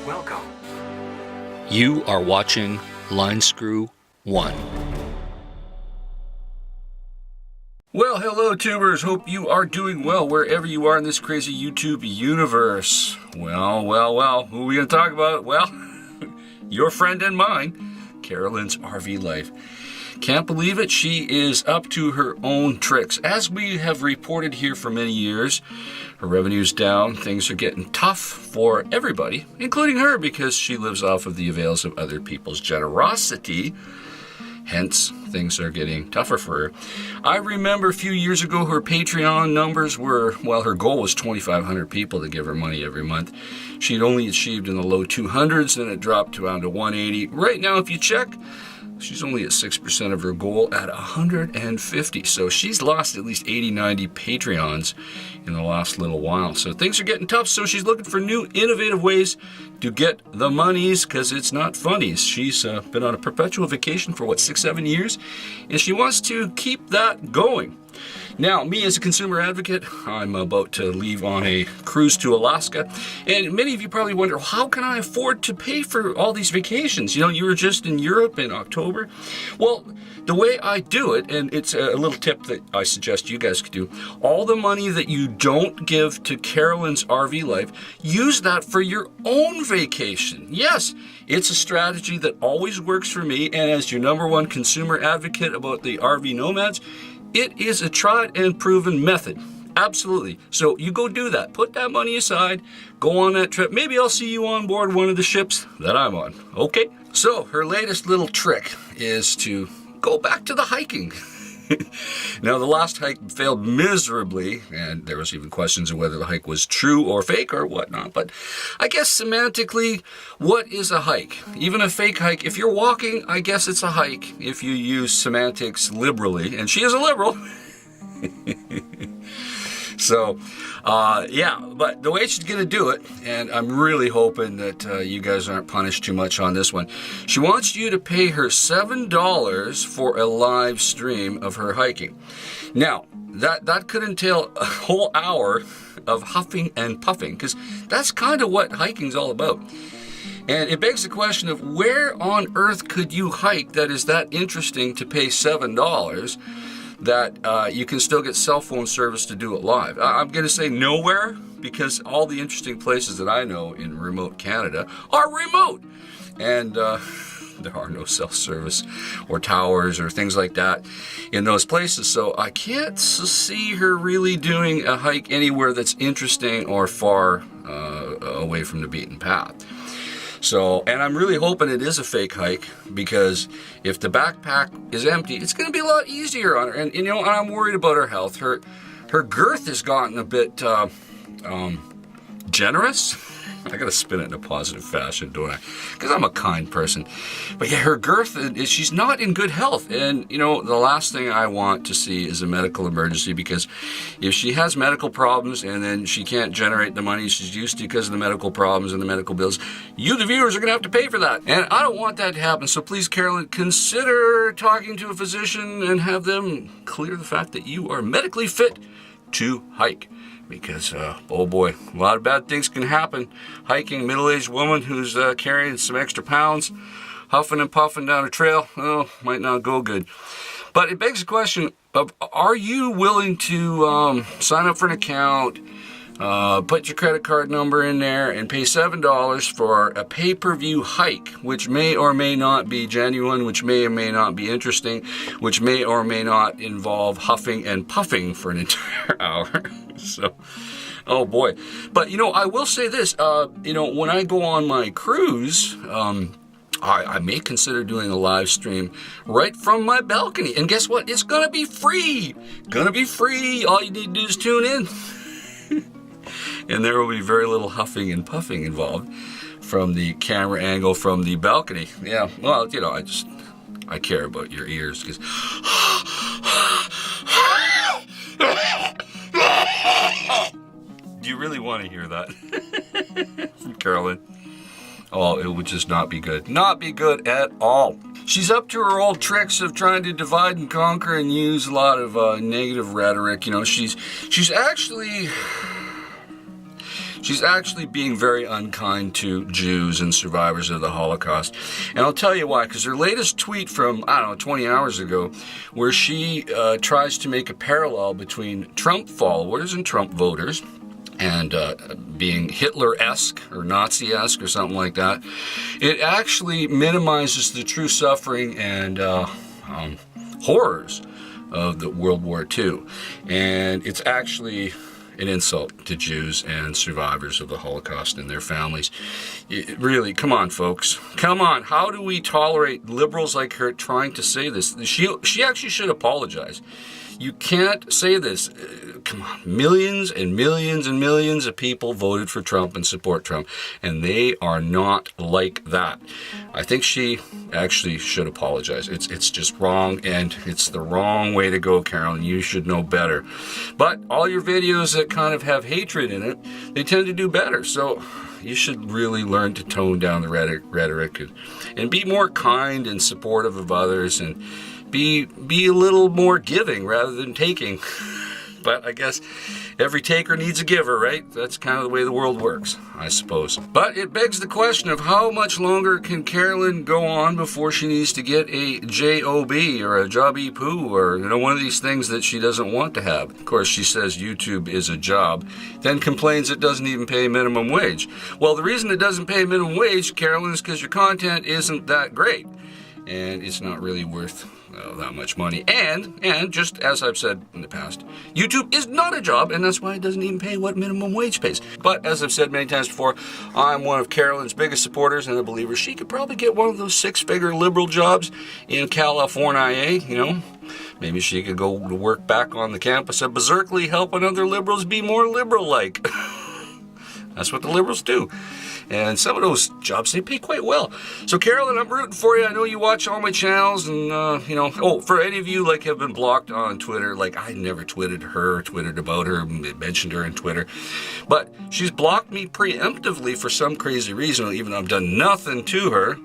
Welcome. You are watching Line Screw 1. Well, hello tubers, hope you are doing well wherever you are in this crazy YouTube universe. Well, who are we going to talk about? Well, your friend and mine, Carolyn's RV life. Can't believe it, she is up to her own tricks. As we have reported here for many years, her revenue's down, things are getting tough for everybody, including her, because she lives off of the avails of other people's generosity. Hence, things are getting tougher for her. I remember a few years ago her Patreon numbers were, well, her goal was 2,500 people to give her money every month. She'd only achieved in the low 200s, then it dropped down to 180. Right now, if you check, she's only at 6% of her goal at 150. So she's lost at least 80, 90 Patreons in the last little while. So things are getting tough. So she's looking for new, innovative ways to get the monies, because it's not funnies. She's been on a perpetual vacation for, 6-7 years? And she wants to keep that going. Now, me as a consumer advocate, I'm about to leave on a cruise to Alaska. And many of you probably wonder, how can I afford to pay for all these vacations? You know, you were just in Europe in October. Well, the way I do it, and it's a little tip that I suggest you guys could do, all the money that you don't give to Carolyn's RV life, use that for your own vacation. Yes, it's a strategy that always works for me. And as your number one consumer advocate about the RV nomads, it is a tried and proven method. Absolutely. So you go do that. Put that money aside. Go on that trip. Maybe I'll see you on board one of the ships that I'm on. Okay? So her latest little trick is to go back to the hiking. Now, the last hike failed miserably, and there was even questions of whether the hike was true or fake or whatnot. But I guess semantically, what is a hike? Even a fake hike, if you're walking, I guess it's a hike if you use semantics liberally. And she is a liberal. So, yeah, but the way she's going to do it, and I'm really hoping that you guys aren't punished too much on this one, she wants you to pay her $7 for a live stream of her hiking. Now, that could entail a whole hour of huffing and puffing, because that's kind of what hiking's all about. And it begs the question of where on earth could you hike that is that interesting to pay $7 that you can still get cell phone service to do it live? I'm going to say nowhere, because all the interesting places that I know in remote Canada are remote. And there are no cell service or towers or things like that in those places. So I can't see her really doing a hike anywhere that's interesting or far away from the beaten path. So, and I'm really hoping it is a fake hike, because if the backpack is empty, it's going to be a lot easier on her. And you know, I'm worried about her health. Her girth has gotten a bit generous. I got to spin it in a positive fashion, don't I? Because I'm a kind person. But yeah, her girth, she's not in good health. And, you know, the last thing I want to see is a medical emergency, because if she has medical problems and then she can't generate the money she's used to because of the medical problems and the medical bills, you, the viewers, are going to have to pay for that. And I don't want that to happen. So please, Carolyn, consider talking to a physician and have them clear the fact that you are medically fit to hike. Because, oh boy, a lot of bad things can happen. Hiking, middle-aged woman who's carrying some extra pounds, huffing and puffing down a trail, might not go good. But it begs the question of, are you willing to sign up for an account, put your credit card number in there, and pay $7 for a pay-per-view hike, which may or may not be genuine, which may or may not be interesting, which may or may not involve huffing and puffing for an entire hour? So, oh boy. But, you know, I will say this, you know, when I go on my cruise, I may consider doing a live stream right from my balcony. And guess what? It's going to be free. Gonna be free. All you need to do is tune in. And there will be very little huffing and puffing involved from the camera angle from the balcony. Yeah, well, you know, I care about your ears, because do you really want to hear that from Carolyn? Oh, it would just not be good. Not be good at all. She's up to her old tricks of trying to divide and conquer and use a lot of negative rhetoric. You know, she's actually She's actually being very unkind to Jews and survivors of the Holocaust. And I'll tell you why, because her latest tweet from, I don't know, 20 hours ago, where she tries to make a parallel between Trump followers and Trump voters and being Hitler-esque or Nazi-esque or something like that, it actually minimizes the true suffering and horrors of the World War II. And it's actually an insult to Jews and survivors of the Holocaust and their families. Really, come on, folks. Come on. How do we tolerate liberals like her trying to say this? She actually should apologize. You can't say this. Come on. Millions and millions and millions of people voted for Trump and support Trump, and they are not like that. I think she actually should apologize. It's just wrong, and it's the wrong way to go, Carolyn. You should know better. But all your videos that kind of have hatred in it, they tend to do better. So you should really learn to tone down the rhetoric and be more kind and supportive of others, and be a little more giving rather than taking. But I guess every taker needs a giver, right? That's kind of the way the world works, I suppose. But it begs the question of how much longer can Carolyn go on before she needs to get a job or a jobby poo, or one of these things that she doesn't want to have. Of course, she says YouTube is a job, then complains it doesn't even pay minimum wage. Well, the reason it doesn't pay minimum wage, Carolyn, is because your content isn't that great, and it's not really worth that much money. And just as I've said in the past, YouTube is not a job, and that's why it doesn't even pay what minimum wage pays. But as I've said many times before, I'm one of Carolyn's biggest supporters and a believer. She could probably get one of those 6-figure liberal jobs in California, Maybe she could go to work back on the campus at Berkeley, helping other liberals be more liberal-like. That's what the liberals do. And some of those jobs, they pay quite well. So, Carolyn, I'm rooting for you. I know you watch all my channels, and, for any of you, have been blocked on Twitter, I never tweeted her, tweeted about her, mentioned her on Twitter. But she's blocked me preemptively for some crazy reason, even though I've done nothing to her.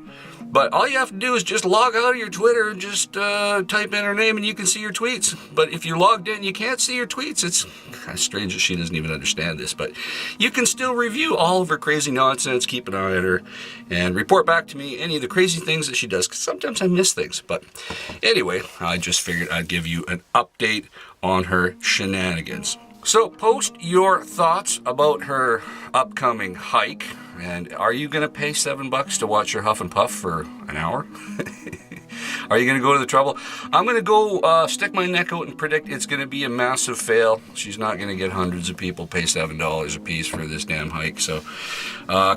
But all you have to do is just log out of your Twitter and just type in her name and you can see your tweets. But if you're logged in, you can't see your tweets. It's kind of strange that she doesn't even understand this. But you can still review all of her crazy nonsense, keep an eye on her, and report back to me any of the crazy things that she does, because sometimes I miss things. But anyway, I just figured I'd give you an update on her shenanigans. So post your thoughts about her upcoming hike. And are you going to pay $7 to watch her huff and puff for an hour? Are you going to go to the trouble? I'm going to go stick my neck out and predict it's going to be a massive fail. She's not going to get hundreds of people pay $7 a piece for this damn hike. So,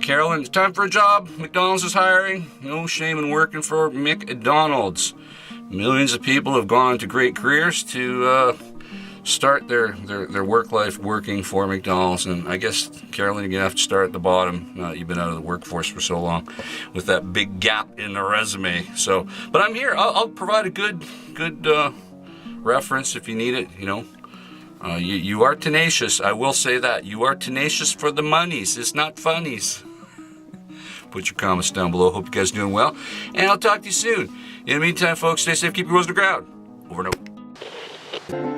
Carolyn, it's time for a job. McDonald's is hiring. No shame in working for McDonald's. Millions of people have gone into great careers to start their work life working for McDonald's, and I guess, Carolyn, you're going to have to start at the bottom. You've been out of the workforce for so long with that big gap in the resume. So, but I'm here. I'll provide a good reference if you need it, You are tenacious. I will say that. You are tenacious for the monies. It's not funnies. Put your comments down below. Hope you guys are doing well, and I'll talk to you soon. In the meantime, folks, stay safe, keep your nose to the ground. Over and out.